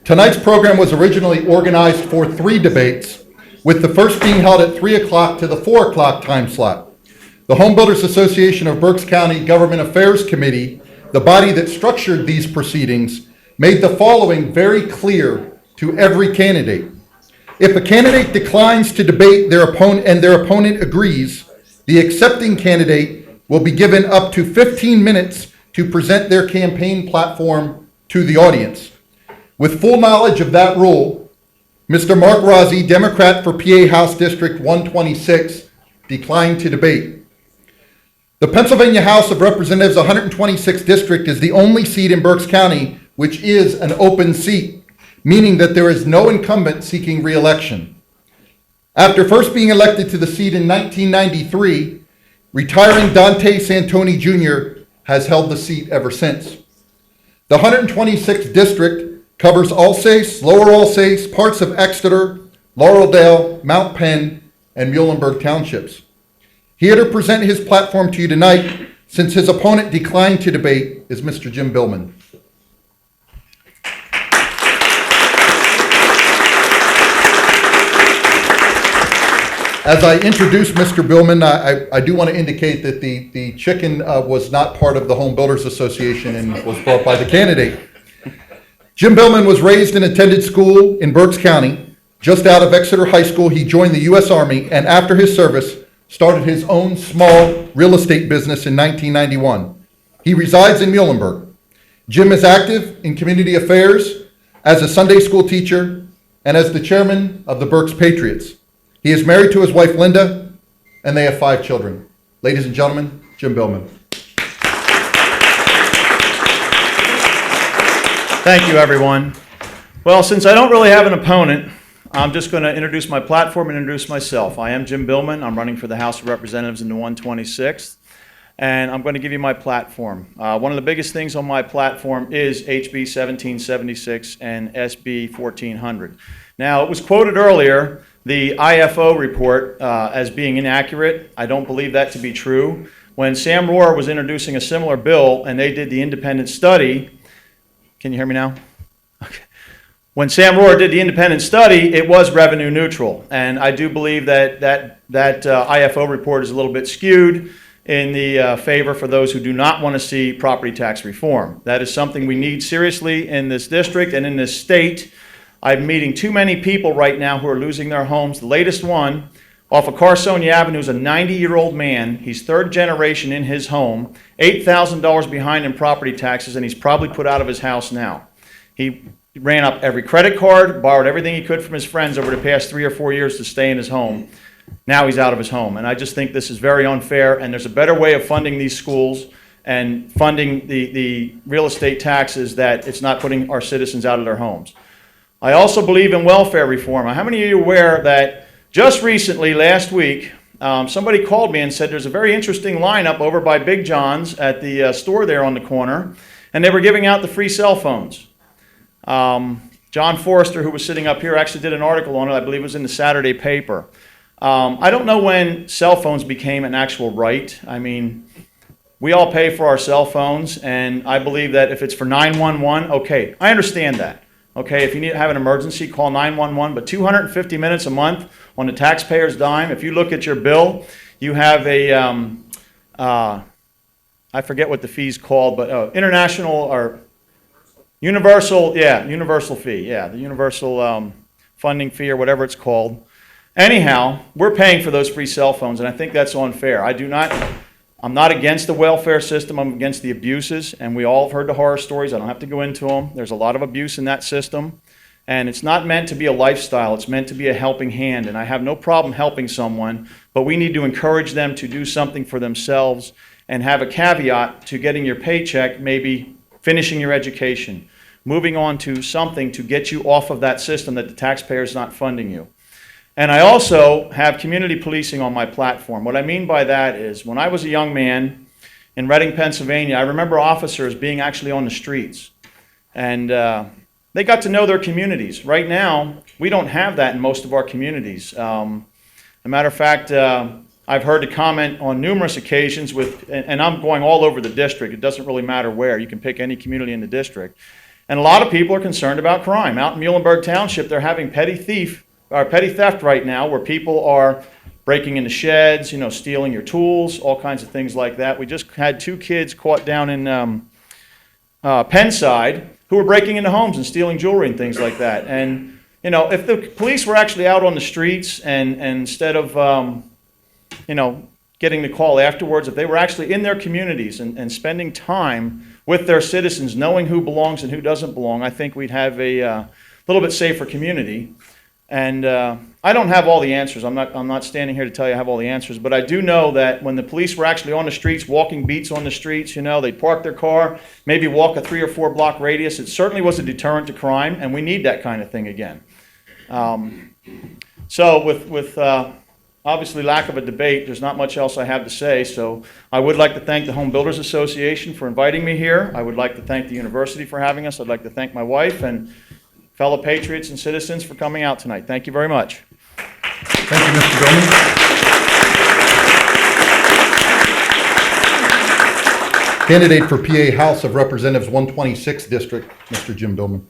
Tonight's program was originally organized for 3 debates, with the first being held at 3 o'clock to the 4 o'clock time slot. The Home Builders Association of Berks County Government Affairs Committee, the body that structured these proceedings, made the following very clear to every candidate. If a candidate declines to debate their opponent and their opponent agrees, the accepting candidate will be given up to 15 minutes to present their campaign platform to the audience. With full knowledge of that rule, Mr. Mark Rozzi, Democrat for PA House District 126, declined to debate. The Pennsylvania House of Representatives 126th District is the only seat in Berks County which is an open seat, meaning that there is no incumbent seeking re-election. After first being elected to the seat in 1993, retiring Dante Santoni Jr. has held the seat ever since. The 126th District covers Alsace, Lower Alsace, parts of Exeter, Laureldale, Mount Penn, and Muhlenberg townships. Here to present his platform to you tonight, since his opponent declined to debate, is Mr. Jim Billman. As I introduce Mr. Billman, I do want to indicate that the chicken was not part of the Home Builders Association and was brought by the candidate. Jim Billman was raised and attended school in Berks County. Just out of Exeter High School, he joined the U.S. Army, and after his service, started his own small real estate business in 1991. He resides in Muhlenberg. Jim is active in community affairs as a Sunday school teacher and as the chairman of the Berks Patriots. He is married to his wife, Linda, and they have 5 children. Ladies and gentlemen, Jim Billman. Thank you, everyone. Well, since I don't really have an opponent, I'm just going to introduce my platform and introduce myself. I am Jim Billman. I'm running for the House of Representatives in the 126th, and I'm going to give you my platform. One of the biggest things on my platform is HB 1776 and SB 1400. Now, it was quoted earlier, the IFO report, as being inaccurate. I don't believe that to be true. When Sam Rohr was introducing a similar bill and they did the independent study, can you hear me now? Okay. When Sam Rohr did the independent study, it was revenue neutral. And I do believe that IFO report is a little bit skewed in the favor for those who do not want to see property tax reform. That is something we need seriously in this district and in this state. I'm meeting too many people right now who are losing their homes. The latest one, off of Carsonia Avenue, is a 90-year-old man. He's 3rd generation in his home, $8,000 behind in property taxes, and he's probably put out of his house now. He ran up every credit card, borrowed everything he could from his friends over the past 3 or 4 years to stay in his home. Now he's out of his home, and I just think this is very unfair, and there's a better way of funding these schools and funding the real estate taxes that it's not putting our citizens out of their homes. I also believe in welfare reform. How many of you are aware that just recently, last week, somebody called me and said there's a very interesting lineup over by Big John's at the store there on the corner, and they were giving out the free cell phones. John Forrester, who was sitting up here, actually did an article on it. I believe it was in the Saturday paper. I don't know when cell phones became an actual right. I mean, we all pay for our cell phones, and I believe that if it's for 911, okay, I understand that. Okay, if you need to have an emergency, call 911, but 250 minutes a month on the taxpayer's dime. If you look at your bill, you have a, I forget what the fee's called, but international or universal, universal fee, the universal funding fee or whatever it's called. Anyhow, we're paying for those free cell phones, and I think that's unfair. I'm not against the welfare system. I'm against the abuses, and we all have heard the horror stories. I don't have to go into them. There's a lot of abuse in that system, and it's not meant to be a lifestyle. It's meant to be a helping hand, and I have no problem helping someone, but we need to encourage them to do something for themselves and have a caveat to getting your paycheck, maybe finishing your education, moving on to something to get you off of that system that the taxpayer is not funding you. And I also have community policing on my platform. What I mean by that is when I was a young man in Reading, Pennsylvania, I remember officers being actually on the streets. And they got to know their communities. Right now, we don't have that in most of our communities. As a matter of fact, I've heard a comment on numerous occasions and I'm going all over the district. It doesn't really matter where. You can pick any community in the district. And a lot of people are concerned about crime. Out in Muhlenberg Township, they're having petty theft right now, where people are breaking into sheds, stealing your tools, all kinds of things like that. We just had 2 kids caught down in Pennside who were breaking into homes and stealing jewelry and things like that. And, if the police were actually out on the streets and instead of, getting the call afterwards, if they were actually in their communities and spending time with their citizens, knowing who belongs and who doesn't belong, I think we'd have a little bit safer community. And I don't have all the answers. I'm not standing here to tell you I have all the answers, but I do know that when the police were actually on the streets, walking beats on the streets, they'd park their car, maybe walk a 3 or 4 block radius. It certainly was a deterrent to crime, and we need that kind of thing again. So with obviously lack of a debate, there's not much else I have to say. So I would like to thank the Home Builders Association for inviting me here. I would like to thank the university for having us. I'd like to thank my wife and fellow patriots and citizens for coming out tonight. Thank you very much. Thank you, Mr. Billman. Candidate for PA House of Representatives 126 District, Mr. Jim Billman.